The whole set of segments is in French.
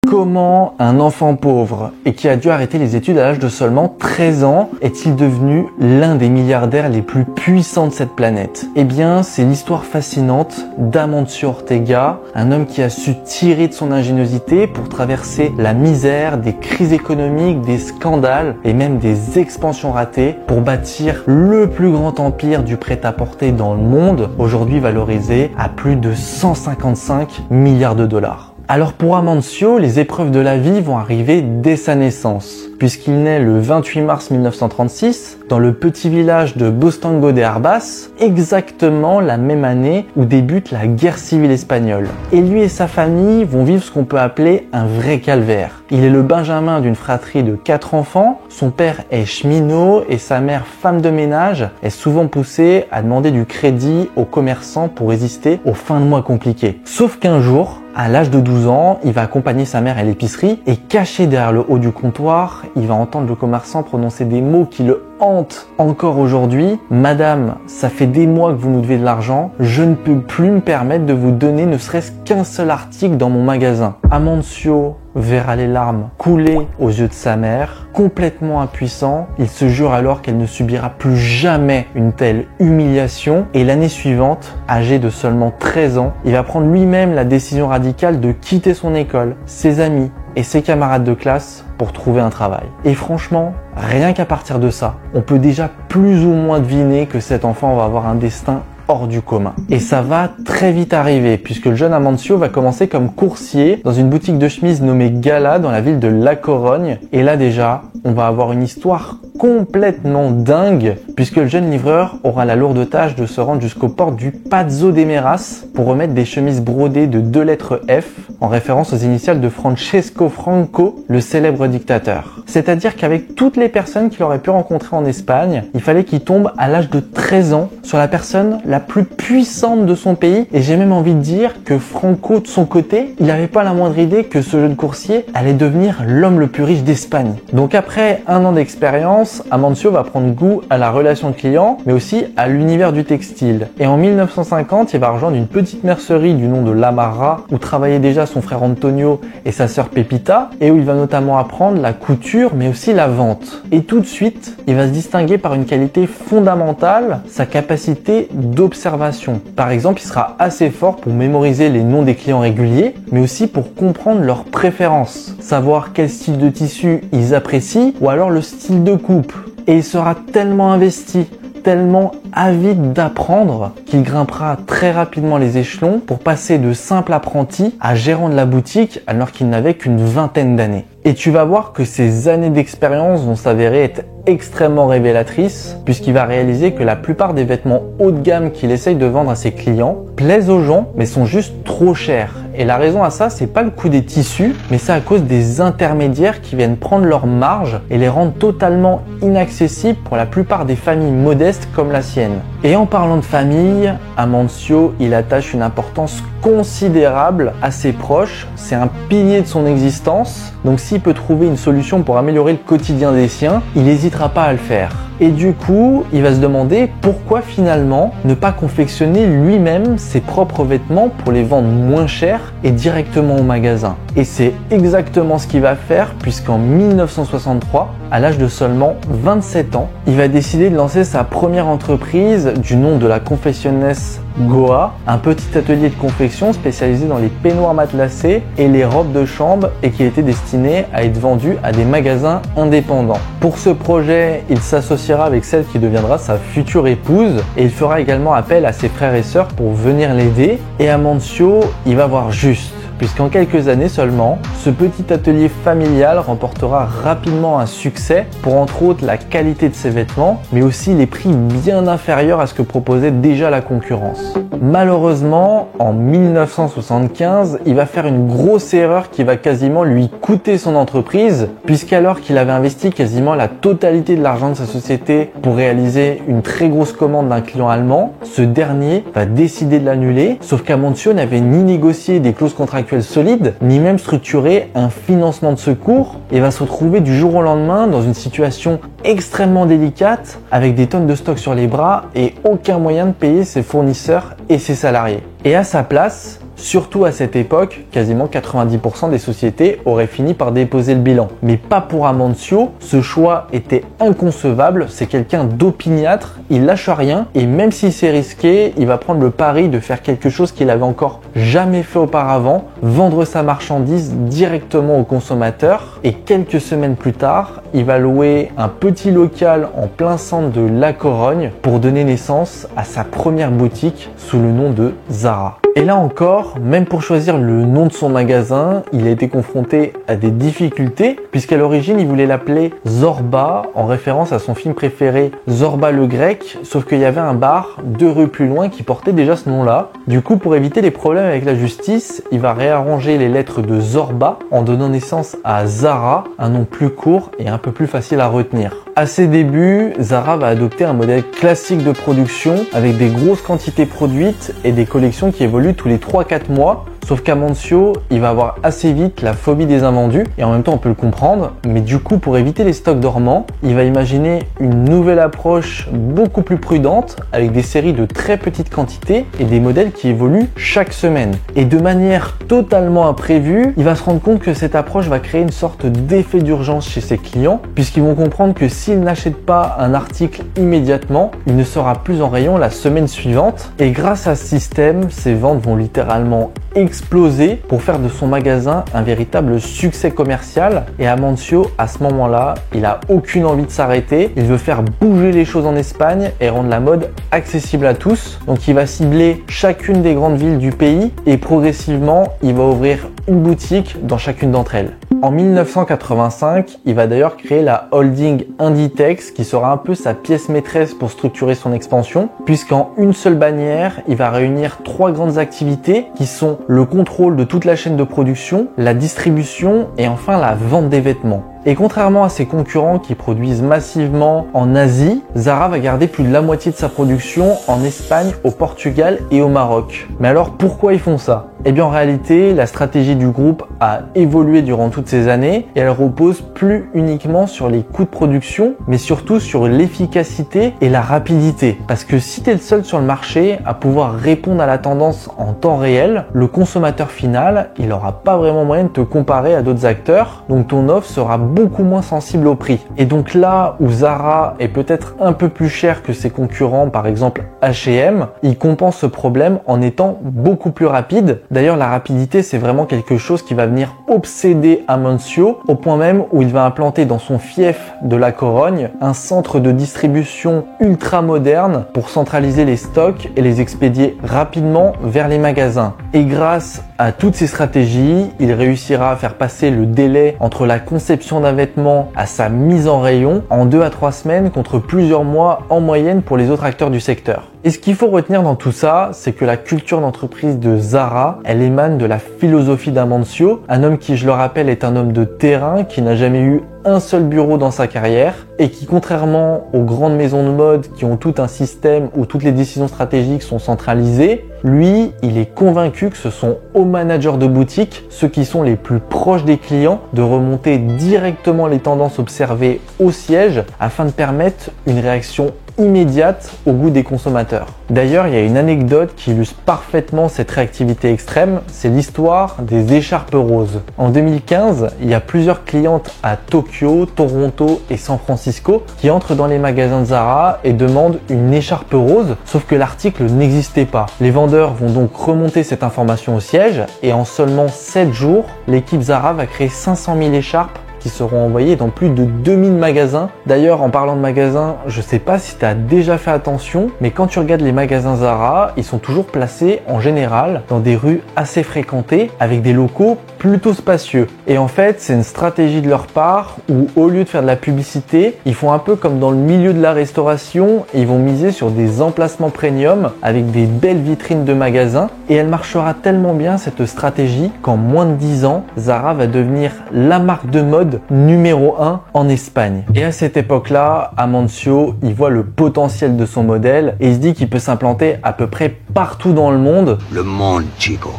Comment un enfant pauvre et qui a dû arrêter les études à l'âge de seulement 13 ans est-il devenu l'un des milliardaires les plus puissants de cette planète? Eh bien, c'est l'histoire fascinante d'Amancio Ortega, un homme qui a su tirer de son ingéniosité pour traverser la misère, des crises économiques, des scandales et même des expansions ratées pour bâtir le plus grand empire du prêt-à-porter dans le monde, aujourd'hui valorisé à plus de 155 milliards de dollars. Alors pour Amancio, les épreuves de la vie vont arriver dès sa naissance, puisqu'il naît le 28 mars 1936 dans le petit village de Bostango de Arbas, exactement la même année où débute la guerre civile espagnole. Et lui et sa famille vont vivre ce qu'on peut appeler un vrai calvaire. Il est le benjamin d'une fratrie de 4 enfants, son père est cheminot et sa mère, femme de ménage, est souvent poussée à demander du crédit aux commerçants pour résister aux fins de mois compliquées. Sauf qu'un jour, à l'âge de 12 ans, il va accompagner sa mère à l'épicerie et caché derrière le haut du comptoir, il va entendre le commerçant prononcer des mots qui le hantent encore aujourd'hui. « Madame, ça fait des mois que vous nous devez de l'argent, je ne peux plus me permettre de vous donner ne serait-ce qu'un seul article dans mon magasin. » Amancio verra les larmes couler aux yeux de sa mère. Complètement impuissant, il se jure alors qu'elle ne subira plus jamais une telle humiliation et l'année suivante, âgé de seulement 13 ans, il va prendre lui-même la décision radicale de quitter son école, ses amis et ses camarades de classe pour trouver un travail. Et franchement, rien qu'à partir de ça, on peut déjà plus ou moins deviner que cet enfant va avoir un destin hors du commun. Et ça va très vite arriver puisque le jeune Amancio va commencer comme coursier dans une boutique de chemises nommée Gala dans la ville de La Corogne. Et là déjà, on va avoir une histoire complètement dingue puisque le jeune livreur aura la lourde tâche de se rendre jusqu'aux portes du Pazzo de Meras pour remettre des chemises brodées de 2 lettres F en référence aux initiales de Francesco Franco, le célèbre dictateur. C'est-à-dire qu'avec toutes les personnes qu'il aurait pu rencontrer en Espagne, il fallait qu'il tombe à l'âge de 13 ans sur la personne la plus puissante de son pays et j'ai même envie de dire que Franco de son côté, il n'avait pas la moindre idée que ce jeune coursier allait devenir l'homme le plus riche d'Espagne. Donc après un an d'expérience, Amancio va prendre goût à la relation client mais aussi à l'univers du textile. Et en 1950, il va rejoindre une petite mercerie du nom de Lamarra où travaillaient déjà son frère Antonio et sa sœur Pepita et où il va notamment apprendre la couture mais aussi la vente. Et tout de suite, il va se distinguer par une qualité fondamentale, sa capacité d'observation. Par exemple, il sera assez fort pour mémoriser les noms des clients réguliers, mais aussi pour comprendre leurs préférences, savoir quel style de tissu ils apprécient ou alors le style de coupe. Et il sera tellement investi, tellement avide d'apprendre qu'il grimpera très rapidement les échelons pour passer de simple apprenti à gérant de la boutique alors qu'il n'avait qu'une vingtaine d'années. Et tu vas voir que ces années d'expérience vont s'avérer être extrêmement révélatrices puisqu'il va réaliser que la plupart des vêtements haut de gamme qu'il essaye de vendre à ses clients plaisent aux gens mais sont juste trop chers. Et la raison à ça, c'est pas le coût des tissus, mais c'est à cause des intermédiaires qui viennent prendre leur marge et les rendre totalement inaccessibles pour la plupart des familles modestes comme la sienne. Et en parlant de famille, Amancio, il attache une importance considérable à ses proches, c'est un pilier de son existence, donc s'il peut trouver une solution pour améliorer le quotidien des siens, il n'hésitera pas à le faire. Et du coup, il va se demander pourquoi finalement ne pas confectionner lui-même ses propres vêtements pour les vendre moins cher et directement au magasin. Et c'est exactement ce qu'il va faire puisqu'en 1963, à l'âge de seulement 27 ans, il va décider de lancer sa première entreprise du nom de la confectionnesse Goa, un petit atelier de confection spécialisé dans les peignoirs matelassés et les robes de chambre et qui était destiné à être vendu à des magasins indépendants. Pour ce projet, il s'associera avec celle qui deviendra sa future épouse et il fera également appel à ses frères et sœurs pour venir l'aider. Et Amancio, il va voir juste. Puisqu'en quelques années seulement, ce petit atelier familial remportera rapidement un succès pour entre autres la qualité de ses vêtements, mais aussi les prix bien inférieurs à ce que proposait déjà la concurrence. Malheureusement, en 1975, il va faire une grosse erreur qui va quasiment lui coûter son entreprise, puisqu'alors qu'il avait investi quasiment la totalité de l'argent de sa société pour réaliser une très grosse commande d'un client allemand, ce dernier va décider de l'annuler, sauf qu'Amancio n'avait ni négocié des clauses contractuelles solide, ni même structurer un financement de secours et va se retrouver du jour au lendemain dans une situation extrêmement délicate avec des tonnes de stock sur les bras et aucun moyen de payer ses fournisseurs et ses salariés. Et à sa place, Surtout à cette époque, quasiment 90% des sociétés auraient fini par déposer le bilan. Mais pas pour Amancio, ce choix était inconcevable, c'est quelqu'un d'opiniâtre, il lâche rien et même si c'est risqué, il va prendre le pari de faire quelque chose qu'il avait encore jamais fait auparavant, vendre sa marchandise directement aux consommateurs et quelques semaines plus tard, il va louer un petit local en plein centre de La Corogne pour donner naissance à sa première boutique sous le nom de Zara. Et là encore, même pour choisir le nom de son magasin, il a été confronté à des difficultés puisqu'à l'origine il voulait l'appeler Zorba en référence à son film préféré Zorba le Grec, sauf qu'il y avait un bar 2 rues plus loin qui portait déjà ce nom-là. Du coup, pour éviter les problèmes avec la justice, il va réarranger les lettres de Zorba en donnant naissance à Zara, un nom plus court et un peu plus facile à retenir. À ses débuts, Zara va adopter un modèle classique de production avec des grosses quantités produites et des collections qui évoluent tous les 3-4 mois. Sauf qu'Amancio, il va avoir assez vite la phobie des invendus et en même temps on peut le comprendre, mais du coup pour éviter les stocks dormants, il va imaginer une nouvelle approche beaucoup plus prudente avec des séries de très petites quantités et des modèles qui évoluent chaque semaine. Et de manière totalement imprévue, il va se rendre compte que cette approche va créer une sorte d'effet d'urgence chez ses clients puisqu'ils vont comprendre que s'ils n'achètent pas un article immédiatement, il ne sera plus en rayon la semaine suivante et grâce à ce système, ses ventes vont littéralement exploser pour faire de son magasin un véritable succès commercial et Amancio à ce moment-là il a aucune envie de s'arrêter, il veut faire bouger les choses en Espagne et rendre la mode accessible à tous, donc il va cibler chacune des grandes villes du pays et progressivement il va ouvrir une boutique dans chacune d'entre elles. En 1985, il va d'ailleurs créer la holding Inditex qui sera un peu sa pièce maîtresse pour structurer son expansion puisqu'en une seule bannière, il va réunir 3 grandes activités qui sont le contrôle de toute la chaîne de production, la distribution et enfin la vente des vêtements. Et contrairement à ses concurrents qui produisent massivement en Asie, Zara va garder plus de la moitié de sa production en Espagne, au Portugal et au Maroc. Mais alors pourquoi ils font ça ? Eh bien en réalité, la stratégie du groupe a évolué durant toutes ces années et elle repose plus uniquement sur les coûts de production, mais surtout sur l'efficacité et la rapidité. Parce que si tu es le seul sur le marché à pouvoir répondre à la tendance en temps réel, le consommateur final, il n'aura pas vraiment moyen de te comparer à d'autres acteurs, donc ton offre sera beaucoup moins sensible au prix. Et donc là où Zara est peut-être un peu plus cher que ses concurrents, par exemple H&M, il compense ce problème en étant beaucoup plus rapide. D'ailleurs, la rapidité, c'est vraiment quelque chose qui va venir obséder Amancio, au point même où il va implanter dans son fief de La Corogne un centre de distribution ultra moderne pour centraliser les stocks et les expédier rapidement vers les magasins. Et grâce à toutes ces stratégies, il réussira à faire passer le délai entre la conception d'un vêtement à sa mise en rayon en 2 à 3 semaines contre plusieurs mois en moyenne pour les autres acteurs du secteur. Et ce qu'il faut retenir dans tout ça, c'est que la culture d'entreprise de Zara, elle émane de la philosophie d'Amancio, un homme qui, je le rappelle, est un homme de terrain, qui n'a jamais eu un seul bureau dans sa carrière et qui, contrairement aux grandes maisons de mode qui ont tout un système où toutes les décisions stratégiques sont centralisées, lui, il est convaincu que ce sont aux managers de boutique, ceux qui sont les plus proches des clients, de remonter directement les tendances observées au siège afin de permettre une réaction immédiate au goût des consommateurs. D'ailleurs, il y a une anecdote qui illustre parfaitement cette réactivité extrême, c'est l'histoire des écharpes roses. En 2015, il y a plusieurs clientes à Tokyo, Toronto et San Francisco qui entrent dans les magasins de Zara et demandent une écharpe rose, sauf que l'article n'existait pas. Les vendeurs vont donc remonter cette information au siège et en seulement 7 jours, l'équipe Zara va créer 500 000 écharpes qui seront envoyés dans plus de 2000 magasins. D'ailleurs, en parlant de magasins, je sais pas si tu as déjà fait attention, mais quand tu regardes les magasins Zara, ils sont toujours placés en général dans des rues assez fréquentées avec des locaux plutôt spacieux. Et en fait, c'est une stratégie de leur part où au lieu de faire de la publicité, ils font un peu comme dans le milieu de la restauration et ils vont miser sur des emplacements premium avec des belles vitrines de magasins. Et elle marchera tellement bien cette stratégie qu'en moins de 10 ans, Zara va devenir la marque de mode numéro 1 en Espagne. Et à cette époque-là, Amancio, il voit le potentiel de son modèle et il se dit qu'il peut s'implanter à peu près partout dans le monde. Le monde, Chico.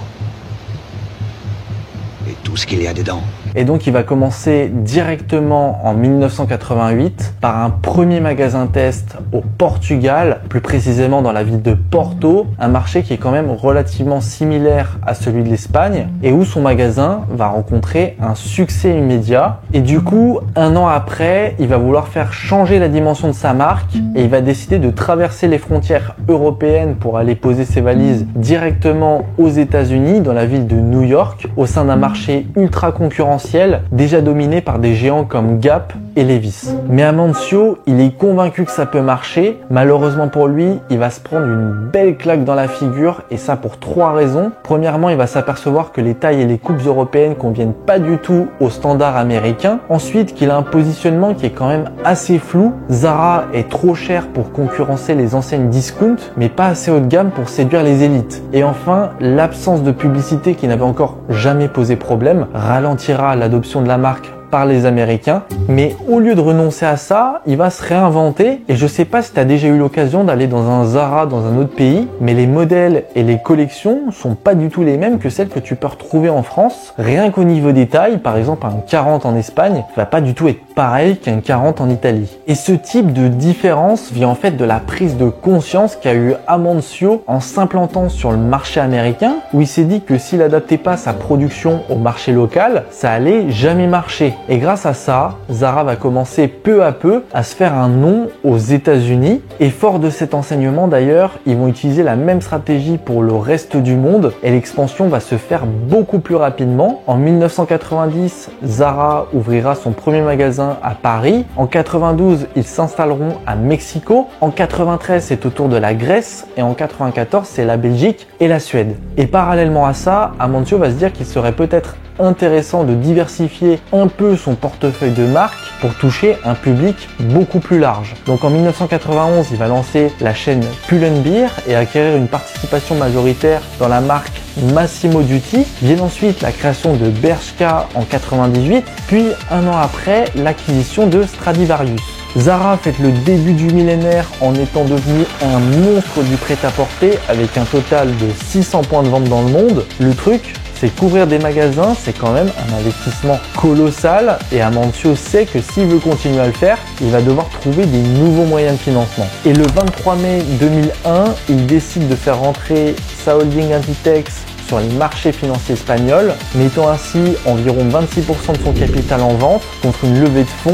Et tout ce qu'il y a dedans. Et donc il va commencer directement en 1988 par un premier magasin test au Portugal, plus précisément dans la ville de Porto, un marché qui est quand même relativement similaire à celui de l'Espagne et où son magasin va rencontrer un succès immédiat. Et du coup, un an après, il va vouloir faire changer la dimension de sa marque et il va décider de traverser les frontières européennes pour aller poser ses valises directement aux États-Unis, dans la ville de New York, au sein d'un marché ultra concurrentiel, déjà dominé par des géants comme Gap et Levi's. Mais Amancio, il est convaincu que ça peut marcher. Malheureusement pour lui, il va se prendre une belle claque dans la figure, et ça pour 3 raisons. Premièrement, il va s'apercevoir que les tailles et les coupes européennes conviennent pas du tout aux standards américains. Ensuite, qu'il a un positionnement qui est quand même assez flou. Zara est trop cher pour concurrencer les enseignes discount, mais pas assez haut de gamme pour séduire les élites. Et enfin, l'absence de publicité qui n'avait encore jamais posé problème ralentira l'adoption de la marque par les Américains. Mais au lieu de renoncer à ça, il va se réinventer. Et je sais pas si tu as déjà eu l'occasion d'aller dans un Zara dans un autre pays, mais les modèles et les collections sont pas du tout les mêmes que celles que tu peux retrouver en France. Rien qu'au niveau des tailles, par exemple un 40 en Espagne va pas du tout être pareil qu'un 40 en Italie. Et ce type de différence vient en fait de la prise de conscience qu'a eu Amancio en s'implantant sur le marché américain, où il s'est dit que s'il adaptait pas sa production au marché local, ça allait jamais marcher. Et grâce à ça, Zara va commencer peu à peu à se faire un nom aux États-Unis. Et fort de cet enseignement d'ailleurs, ils vont utiliser la même stratégie pour le reste du monde et l'expansion va se faire beaucoup plus rapidement. En 1990, Zara ouvrira son premier magasin à Paris. En 92, ils s'installeront à Mexico. En 93, c'est au tour de la Grèce. Et en 94, c'est la Belgique et la Suède. Et parallèlement à ça, Amancio va se dire qu'il serait peut-être intéressant de diversifier un peu son portefeuille de marque pour toucher un public beaucoup plus large. Donc en 1991, il va lancer la chaîne Pull&Bear et acquérir une participation majoritaire dans la marque Massimo Dutti. Vient ensuite la création de Bershka en 98, puis un an après l'acquisition de Stradivarius. Zara fête le début du millénaire en étant devenu un monstre du prêt-à-porter avec un total de 600 points de vente dans le monde. Le truc, c'est qu'ouvrir des magasins, c'est quand même un investissement colossal et Amancio sait que s'il veut continuer à le faire, il va devoir trouver des nouveaux moyens de financement. Et le 23 mai 2001, il décide de faire rentrer sa holding Inditex sur les marchés financiers espagnols, mettant ainsi environ 26% de son capital en vente contre une levée de fonds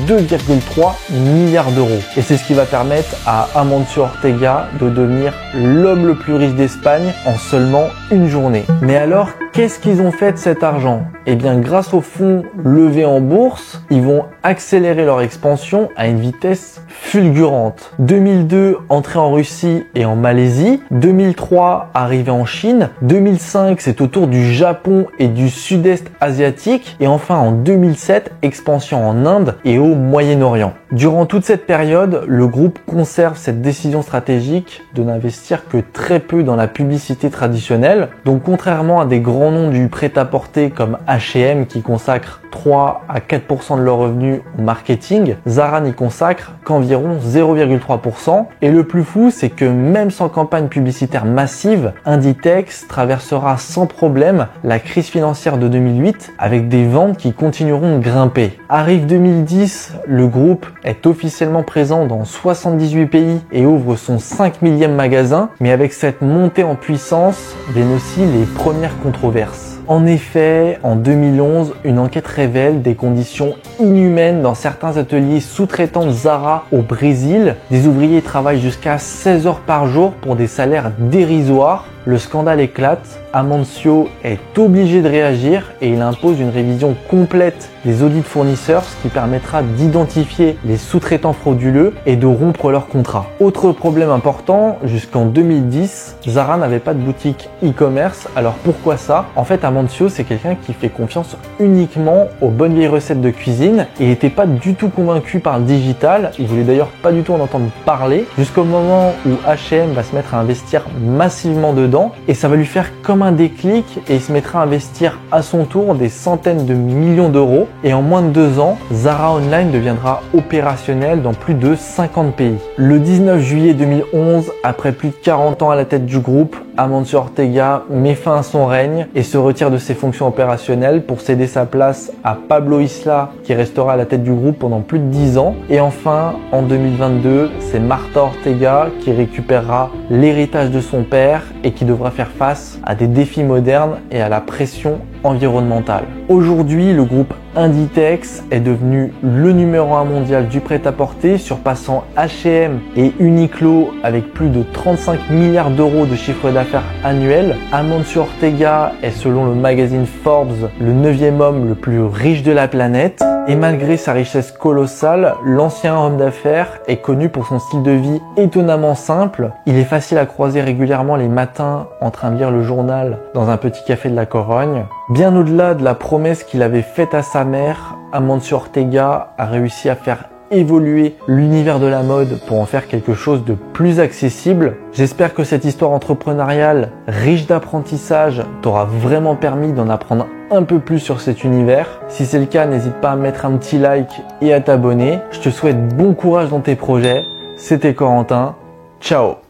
de 2,3 milliards d'euros. Et c'est ce qui va permettre à Amancio Ortega de devenir l'homme le plus riche d'Espagne en seulement une journée. Mais alors, qu'est-ce qu'ils ont fait de cet argent? Eh bien, grâce aux fonds levés en bourse, ils vont accélérer leur expansion à une vitesse fulgurante. 2002, entrée en Russie et en Malaisie. 2003, arrivée en Chine. 2005, c'est au tour du Japon et du sud-est asiatique. Et enfin, en 2007, expansion en Inde et au Moyen-Orient. Durant toute cette période, le groupe conserve cette décision stratégique de n'investir que très peu dans la publicité traditionnelle. Donc, contrairement à des grands noms du prêt-à-porter comme H&M qui consacrent 3 à 4% de leurs revenus au marketing, Zara n'y consacre qu'environ 0,3%. Et le plus fou, c'est que même sans campagne publicitaire massive, Inditex traversera sans problème la crise financière de 2008 avec des ventes qui continueront de grimper. Arrive 2010, le groupe est officiellement présent dans 78 pays et ouvre son 5 millième magasin, mais avec cette montée en puissance viennent aussi les premières controverses. En effet, en 2011, une enquête révèle des conditions inhumaines dans certains ateliers sous-traitants de Zara au Brésil. Des ouvriers travaillent jusqu'à 16 heures par jour pour des salaires dérisoires. Le scandale éclate, Amancio est obligé de réagir et il impose une révision complète des audits fournisseurs, ce qui permettra d'identifier les sous-traitants frauduleux et de rompre leur contrat. Autre problème important, jusqu'en 2010, Zara n'avait pas de boutique e-commerce. Alors pourquoi ça? En fait, Amancio, c'est quelqu'un qui fait confiance uniquement aux bonnes vieilles recettes de cuisine et n'était pas du tout convaincu par le digital. Il voulait d'ailleurs pas du tout en entendre parler, jusqu'au moment où H&M va se mettre à investir massivement dedans. dedans et ça va lui faire comme un déclic et il se mettra à investir à son tour des centaines de millions d'euros et en moins de 2 ans, Zara Online deviendra opérationnel dans plus de 50 pays. Le 19 juillet 2011, après plus de 40 ans à la tête du groupe, Amancio Ortega met fin à son règne et se retire de ses fonctions opérationnelles pour céder sa place à Pablo Isla qui restera à la tête du groupe pendant plus de 10 ans. Et enfin, en 2022, c'est Marta Ortega qui récupérera l'héritage de son père et qui devra faire face à des défis modernes et à la pression environnementale. Aujourd'hui, le groupe Inditex est devenu le numéro 1 mondial du prêt-à-porter, surpassant H&M et Uniqlo avec plus de 35 milliards d'euros de chiffre d'affaires annuel. Amancio Ortega est, selon le magazine Forbes, le 9e homme le plus riche de la planète. Et malgré sa richesse colossale, l'ancien homme d'affaires est connu pour son style de vie étonnamment simple. Il est facile à croiser régulièrement les matins en train de lire le journal dans un petit café de la Corogne. Bien au-delà de la promesse qu'il avait faite à sa mère, Amancio Ortega a réussi à faire évoluer l'univers de la mode pour en faire quelque chose de plus accessible. J'espère que cette histoire entrepreneuriale riche d'apprentissage t'aura vraiment permis d'en apprendre un peu plus sur cet univers. Si c'est le cas, n'hésite pas à mettre un petit like et à t'abonner. Je te souhaite bon courage dans tes projets. C'était Corentin. Ciao!